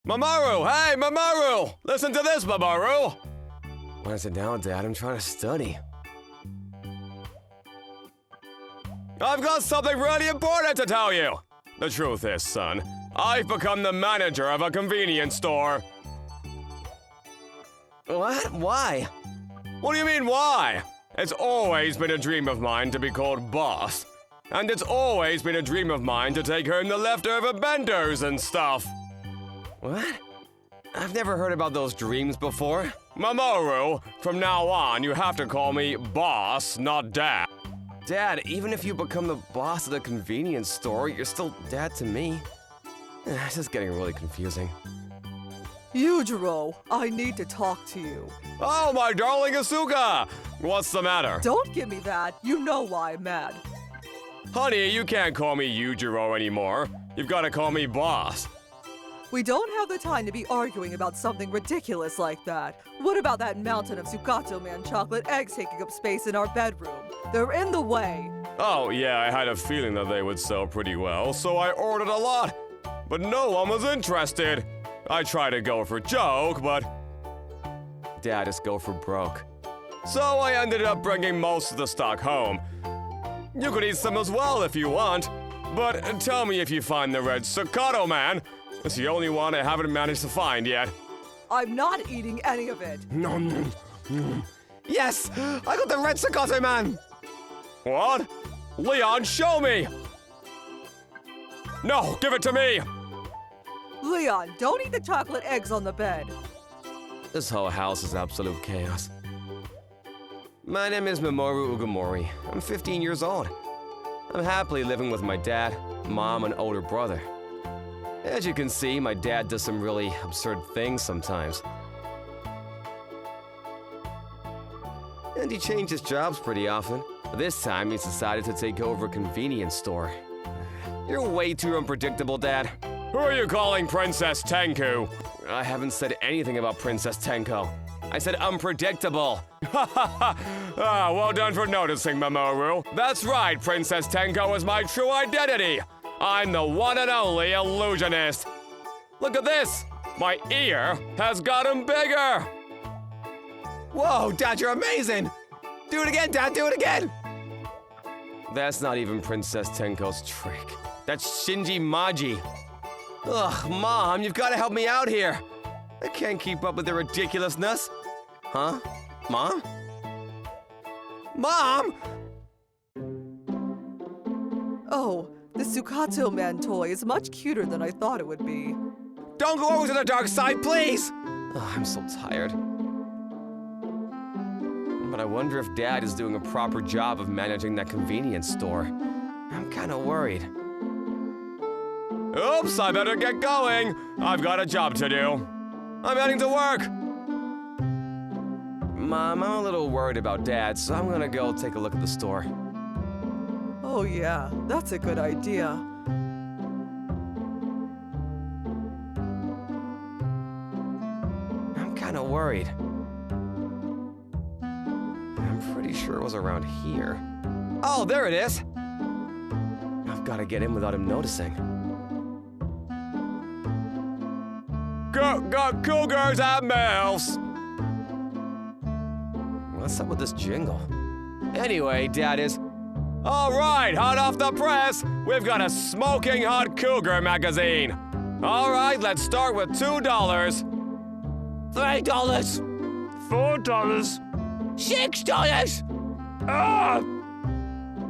Mamoru! Hey, Mamoru! Listen to this, Mamoru! Why is it now, Dad? I'm trying to study. I've got something really important to tell you! The truth is, son, I've become the manager of a convenience store. What? Why? What do you mean, why? It's always been a dream of mine to be called boss. And it's always been a dream of mine to take home the leftover bendos and stuff. What? I've never heard about those dreams before. Mamoru, from now on, you have to call me boss, not dad. Dad, even if you become the boss of the convenience store, you're still dad to me. This is getting really confusing. Yujiro, I need to talk to you. Oh, my darling Asuka! What's the matter? Don't give me that. You know why I'm mad. Honey, you can't call me Yujiro anymore. You've got to call me boss. We don't have the time to be arguing about something ridiculous like that. What about that mountain of Sukato Man chocolate eggs taking up space in our bedroom? They're in the way. Oh, yeah, I had a feeling that they would sell pretty well, so I ordered a lot. But no one was interested. I tried to go for joke, but Dad, just go for broke. so I ended up bringing most of the stock home. You could eat some as well if you want, but tell me if you find the red Sukato Man. It's the only one I haven't managed to find yet. I'm not eating any of it. Yes! I got the red Sukato Man! What? Leon, show me! No, give it to me! Leon, don't eat the chocolate eggs on the bed. This whole house is absolute chaos. My name is Mamoru Ugamori. I'm 15 years old. I'm happily living with my dad, mom, and older brother. As you can see, my dad does some really absurd things sometimes. And he changes jobs pretty often. But this time, he's decided to take over a convenience store. You're way too unpredictable, Dad. Who are you calling Princess Tenku? I haven't said anything about Princess Tenko. I said unpredictable. Well done for noticing, Mamoru. That's right, Princess Tenko is my true identity. I'm the one and only illusionist. Look at this. My ear has gotten bigger. Whoa, Dad, you're amazing! Do it again, Dad, do it again! That's not even Princess Tenko's trick. That's Shinji Maji. Ugh, Mom, you've got to help me out here. I can't keep up with the ridiculousness. Huh? Mom? Mom! Oh, the Sukato Man toy is much cuter than I thought it would be. Don't go over to the dark side, please! Oh, I'm so tired. But I wonder if Dad is doing a proper job of managing that convenience store. I'm kind of worried. Oops, I better get going. I've got a job to do. I'm heading to work. Mom, I'm a little worried about Dad, so I'm gonna go take a look at the store. Oh yeah, that's a good idea. I'm kind of worried. I'm pretty sure it was around here. Oh, there it is! I've got to get in without him noticing. Got cougars and MILFs. What's up with this jingle? Anyway, Dad is... All right, hot off the press, we've got a smoking hot cougar magazine. All right, let's start with $2. $3! $4. $6! Ah!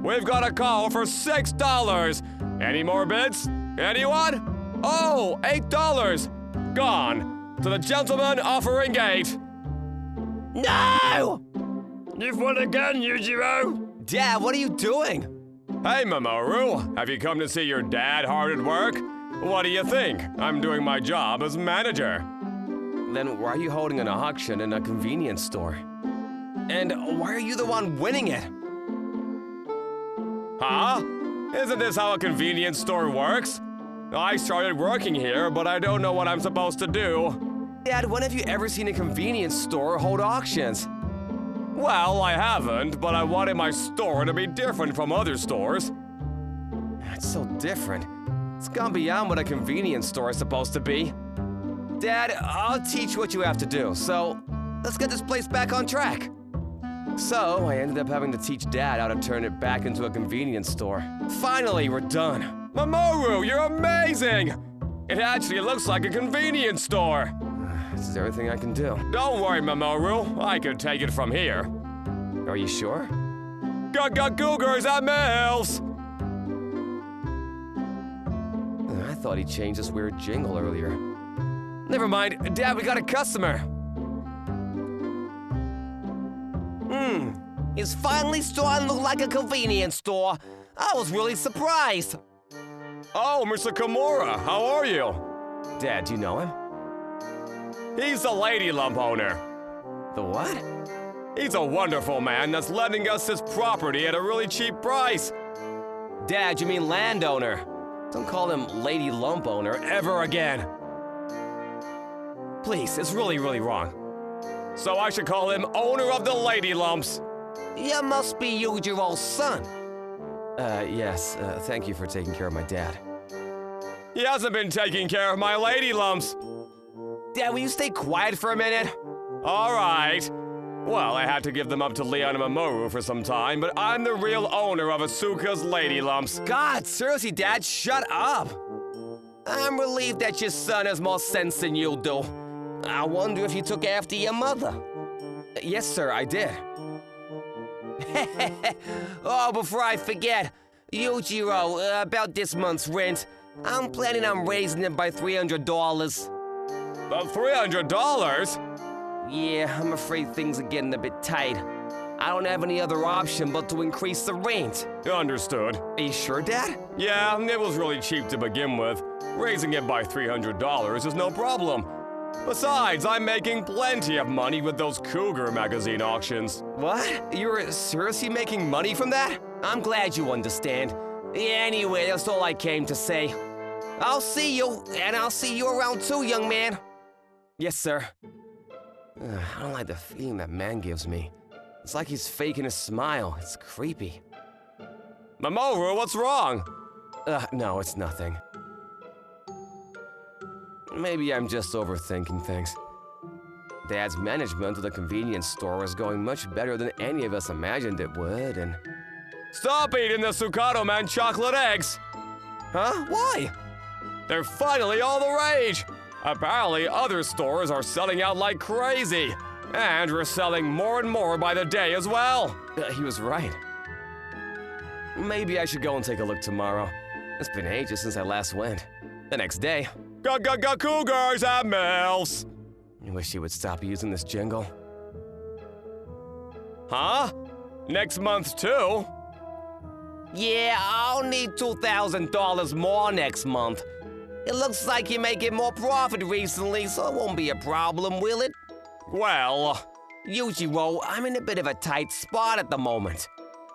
We've got a call for $6. Any more bids? Anyone? Oh, $8. Gone. To the gentleman offering 8. No! You've won again, Yujiro. Dad, what are you doing? Hey, Mamoru. Have you come to see your dad hard at work? What do you think? I'm doing my job as manager. Then why are you holding an auction in a convenience store? And why are you the one winning it? Huh? Isn't this how a convenience store works? I started working here, but I don't know what I'm supposed to do. Dad, when have you ever seen a convenience store hold auctions? Well, I haven't, but I wanted my store to be different from other stores. It's so different. It's gone beyond what a convenience store is supposed to be. Dad, I'll teach what you have to do, so let's get this place back on track. So, I ended up having to teach Dad how to turn it back into a convenience store. Finally, we're done. Mamoru, you're amazing! It actually looks like a convenience store. This is everything I can do. Don't worry, Mamoru. I can take it from here. Are you sure? Got cougars at Mills! I thought he changed this weird jingle earlier. Never mind. Dad, we got a customer. It's finally starting to look like a convenience store. I was really surprised. Oh, Mr. Kimura, how are you? Dad, do you know him? He's the Lady Lump owner. The what? He's a wonderful man that's lending us his property at a really cheap price. Dad, you mean landowner. Don't call him Lady Lump owner ever again. Please, it's really, really wrong. So I should call him owner of the Lady Lumps. You must be Yujiro's son. Yes. Thank you for taking care of my dad. He hasn't been taking care of my Lady Lumps. Dad, will you stay quiet for a minute? All right. Well, I had to give them up to Leon and Mamoru for some time, but I'm the real owner of Asuka's Lady Lumps. God, seriously, Dad, shut up. I'm relieved that your son has more sense than you do. I wonder if you took after your mother. Yes, sir, I did. Oh, before I forget, Yujiro, about this month's rent, I'm planning on raising it by $300. $300? Yeah, I'm afraid things are getting a bit tight. I don't have any other option but to increase the rent. Understood. Are you sure, Dad? Yeah, it was really cheap to begin with. Raising it by $300 is no problem. Besides, I'm making plenty of money with those Cougar magazine auctions. What? You're seriously making money from that? I'm glad you understand. Anyway, that's all I came to say. I'll see you, and I'll see you around too, young man. Yes, sir. I don't like the feeling that man gives me. It's like he's faking a smile. It's creepy. Mamoru, what's wrong? No, it's nothing. Maybe I'm just overthinking things. Dad's management of the convenience store is going much better than any of us imagined it would, and... Stop eating the Sukato Man chocolate eggs! Huh? Why? They're finally all the rage! Apparently, other stores are selling out like crazy. And we're selling more and more by the day as well. He was right. Maybe I should go and take a look tomorrow. It's been ages since I last went. The next day... Cougars at Mills! I wish he would stop using this jingle. Huh? Next month too? Yeah, I'll need $2,000 more next month. It looks like you're making more profit recently, so it won't be a problem, will it? Well... Yujiro, I'm in a bit of a tight spot at the moment.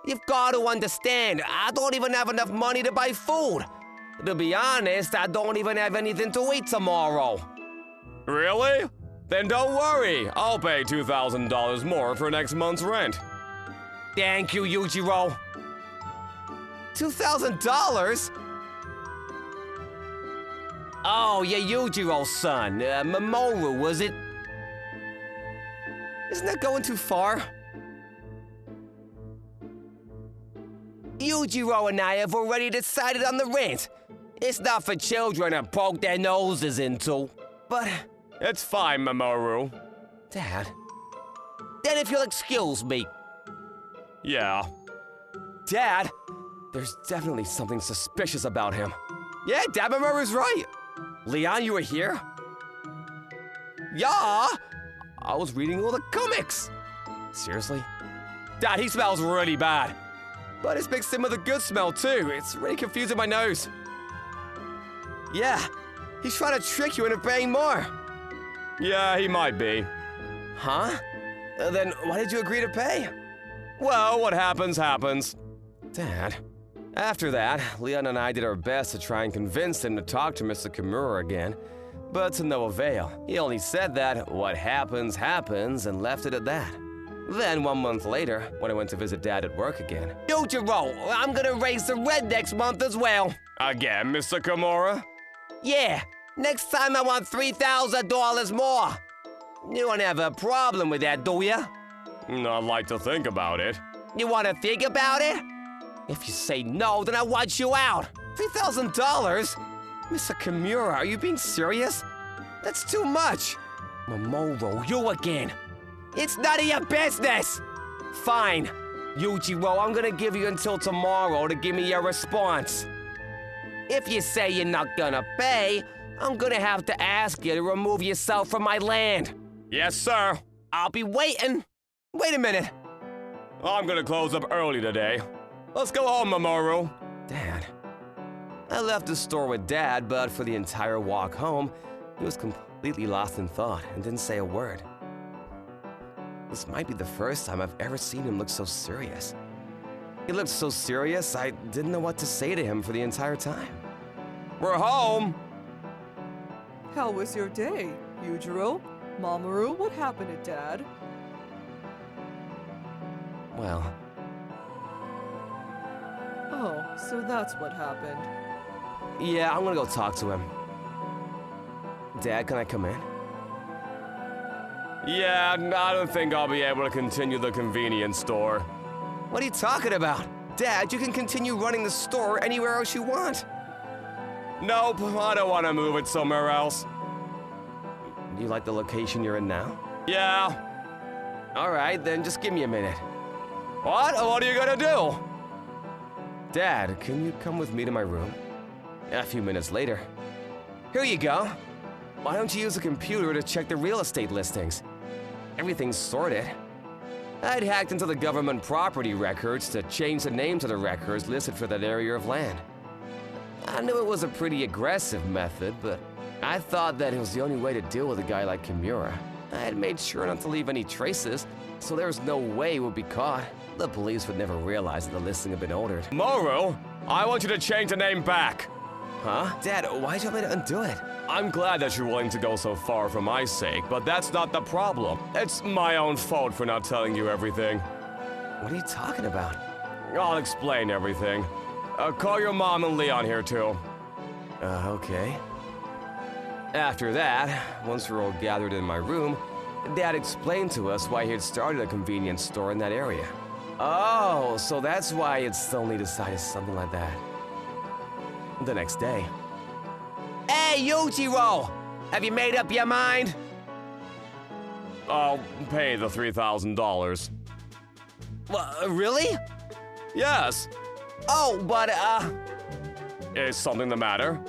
You've got to understand, I don't even have enough money to buy food. To be honest, I don't even have anything to eat tomorrow. Really? Then don't worry. I'll pay $2,000 more for next month's rent. Thank you, Yujiro. $2,000? Oh, yeah, Yujiro's son. Mamoru, was it? Isn't that going too far? Yujiro and I have already decided on the rent. It's not for children to poke their noses into. But... It's fine, Mamoru. Dad... Then if you'll excuse me. Yeah. Dad! There's definitely something suspicious about him. Yeah, Dad, Mamoru's right. Leon, you were here? Yeah! I was reading all the comics. Seriously? Dad, he smells really bad. But it's mixed in with a good smell, too. It's really confusing my nose. Yeah, he's trying to trick you into paying more. Yeah, he might be. Huh? Then why did you agree to pay? Well, what happens, happens. Dad. After that, Leon and I did our best to try and convince him to talk to Mr. Kimura again, but to no avail. He only said that what happens, happens, and left it at that. Then, 1 month later, when I went to visit Dad at work again... Yujiro, I'm gonna raise the rent next month as well. Again, Mr. Kimura? Yeah, Next time I want $3,000 more. You don't have a problem with that, do ya? I'd like to think about it. You want to think about it? If you say no, then I want you out. $3,000? Mr. Kimura, are you being serious? That's too much. Mamoru, you again. It's none of your business. Fine. Yujiro, I'm gonna give you until tomorrow to give me your response. If you say you're not gonna pay, I'm gonna have to ask you to remove yourself from my land. Yes, sir. I'll be waiting. Wait a minute. I'm gonna close up early today. Let's go home, Mamoru. Dad. I left the store with Dad, but for the entire walk home, he was completely lost in thought and didn't say a word. This might be the first time I've ever seen him look so serious. He looked so serious, I didn't know what to say to him for the entire time. We're home. How was your day, Yujiro? Mamoru, what happened to Dad? Well, Oh, so that's what happened. yeah, I'm gonna go talk to him. Dad, can I come in? Yeah, I don't think I'll be able to continue the convenience store. What are you talking about? Dad, you can continue running the store anywhere else you want. Nope, I don't want to move it somewhere else. Do you like the location you're in now? Yeah. All right, then just give me a minute. What? What are you gonna do? Dad, can you come with me to my room? A few minutes later. Here you go. Why don't you use a computer to check the real estate listings? Everything's sorted. I'd hacked into the government property records to change the names of the records listed for that area of land. I knew it was a pretty aggressive method, but I thought that it was the only way to deal with a guy like Kimura. I had made sure not to leave any traces, so there was no way it would be caught. The police would never realize that the listing had been altered. Mamoru, I want you to change the name back. Huh? Dad, why'd you want me to undo it? I'm glad that you're willing to go so far for my sake, but that's not the problem. It's my own fault for not telling you everything. What are you talking about? I'll explain everything. Call your mom and Leon here too. Okay. After that, once we were all gathered in my room, Dad explained to us why he had started a convenience store in that area. Oh, so that's why he'd suddenly decided something like that. The next day. Hey, Yujiro! Have you made up your mind? I'll pay the $3,000. Really? Yes. Oh, but, Is something the matter?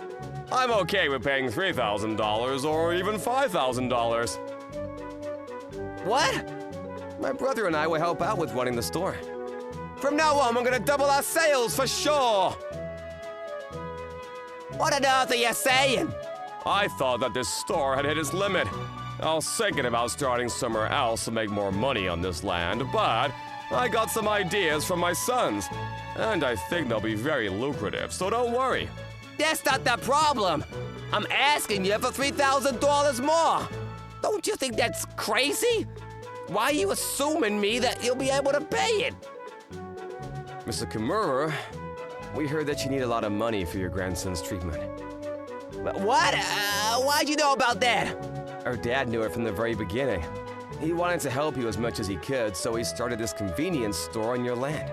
I'm okay with paying $3,000 or even $5,000. what? My brother and I will help out with running the store. From now on, we're gonna double our sales for sure. What on earth are you saying? I thought that this store had hit its limit. I was thinking about starting somewhere else to make more money on this land, but I got some ideas from my sons, and I think they'll be very lucrative, so don't worry. That's not the problem. I'm asking you for $3,000 more. Don't you think that's crazy? Why are you assuming me that you'll be able to pay it? Mr. Kimura, we heard that you need a lot of money for your grandson's treatment. What? Why'd you know about that? Our dad knew it from the very beginning. He wanted to help you as much as he could, so he started this convenience store on your land.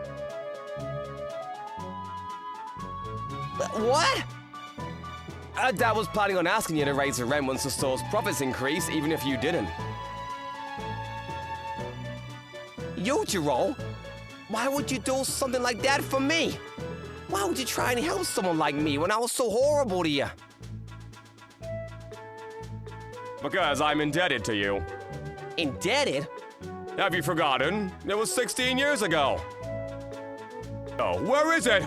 What? Dad was planning on asking you to raise the rent once the store's profits increase, even if you didn't. Yujiro? Why would you do something like that for me? Why would you try and help someone like me when I was so horrible to you? Because I'm indebted to you. Indebted? Have you forgotten? It was 16 years ago. Oh, where is it?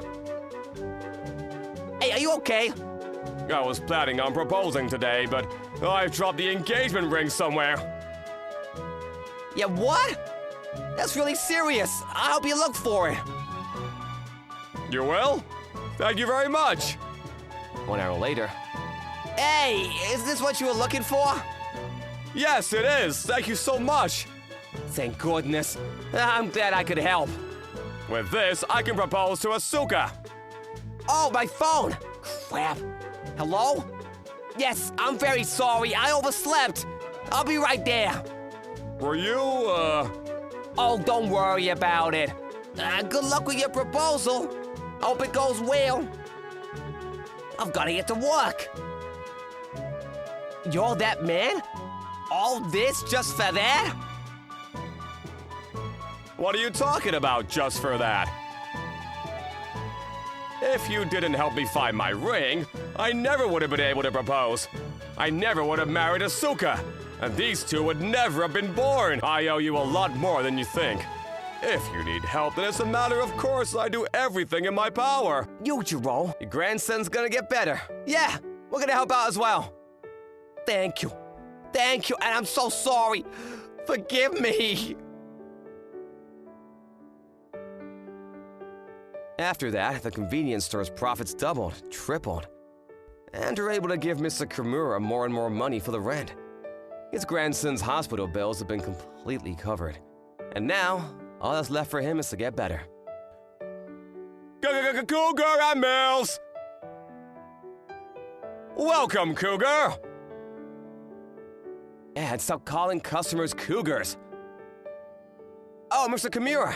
Hey, are you okay? I was planning on proposing today, but I've dropped the engagement ring somewhere. Yeah, what? That's really serious. I hope you look for it. You will? Thank you very much. 1 hour later. Hey, is this what you were looking for? Yes, it is. Thank you so much. Thank goodness. I'm glad I could help. With this, I can propose to Asuka. Oh, my phone! Crap. Hello? Yes, I'm very sorry. I overslept. I'll be right there. Were you, Oh, don't worry about it. Good luck with your proposal. Hope it goes well. I've got to get to work. You're that man? All this just for that? What are you talking about just for that? If you didn't help me find my ring, I never would have been able to propose. I never would have married Asuka, and these two would never have been born. I owe you a lot more than you think. If you need help, then it's a matter of course I do everything in my power. Yujiro, your grandson's gonna get better. Yeah, we're gonna help out as well. Thank you. Thank you, and I'm so sorry. Forgive me. After that, the convenience store's profits doubled, tripled, and are able to give Mr. Kimura more and more money for the rent. His grandson's hospital bills have been completely covered, and now all that's left for him is to get better. Cougar and Mills! Welcome, Cougar! And stop calling customers cougars. Oh, Mr. Kimura!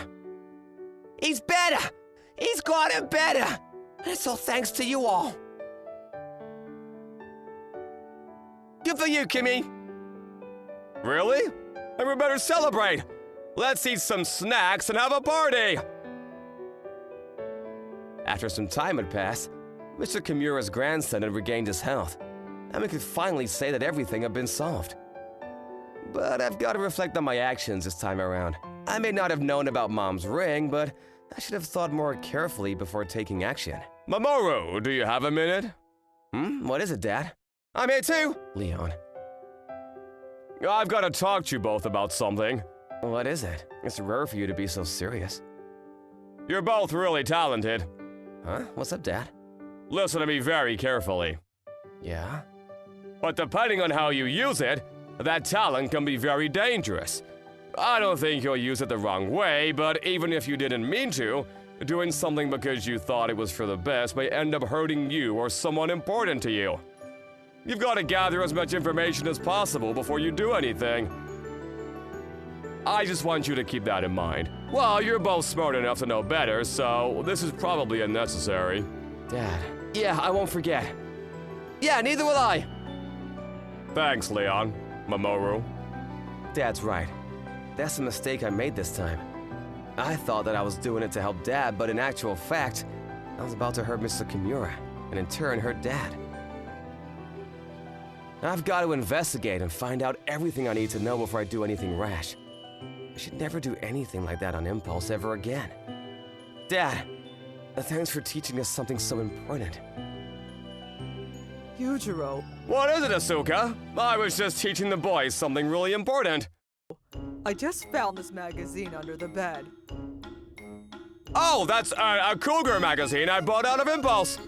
He's better. He's gotten better. And it's all thanks to you all. Good for you, Kimmy! Really? Then we better celebrate! Let's eat some snacks and have a party! After some time had passed, Mr. Kimura's grandson had regained his health, and we could finally say that everything had been solved. But I've got to reflect on my actions this time around. I may not have known about Mom's ring, but I should have thought more carefully before taking action. Mamoru, do you have a minute? What is it, Dad? I'm here too! Leon. I've got to talk to you both about something. What is it? It's rare for you to be so serious. You're both really talented. Huh? What's up, Dad? Listen to me very carefully. Yeah? But depending on how you use it, that talent can be very dangerous. I don't think you'll use it the wrong way, but even if you didn't mean to, doing something because you thought it was for the best may end up hurting you or someone important to you. You've got to gather as much information as possible before you do anything. I just want you to keep that in mind. Well, you're both smart enough to know better, so this is probably unnecessary. Dad. Yeah, I won't forget. Yeah, neither will I. Thanks, Leon. Mamoru. Dad's right. That's the mistake I made this time. I thought that I was doing it to help Dad, but in actual fact, I was about to hurt Mr. Kimura, and in turn hurt Dad. I've got to investigate and find out everything I need to know before I do anything rash. I should never do anything like that on impulse ever again. Dad, thanks for teaching us something so important. Yujiro, What is it, Asuka? I was just teaching the boys something really important. I just found this magazine under the bed. Oh, that's a Cougar magazine I bought out of impulse.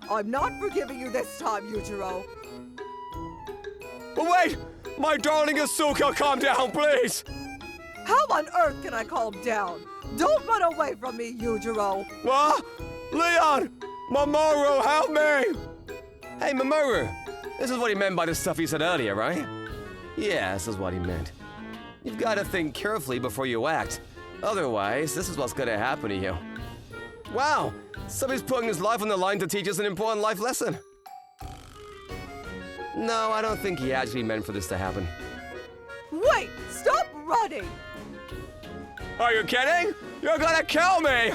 I'm not forgiving you this time, Yujiro. But wait! My darling Asuka, calm down, please! How on earth can I calm down? Don't run away from me, Yujiro. What? Leon! Mamoru, help me! Hey, Mamoru! This is what he meant by the stuff he said earlier, right? Yeah, this is what he meant. You've got to think carefully before you act. Otherwise, this is what's gonna happen to you. Wow! Somebody's putting his life on the line to teach us an important life lesson. No, I don't think he actually meant for this to happen. Wait! Stop running! Are you kidding? You're gonna kill me!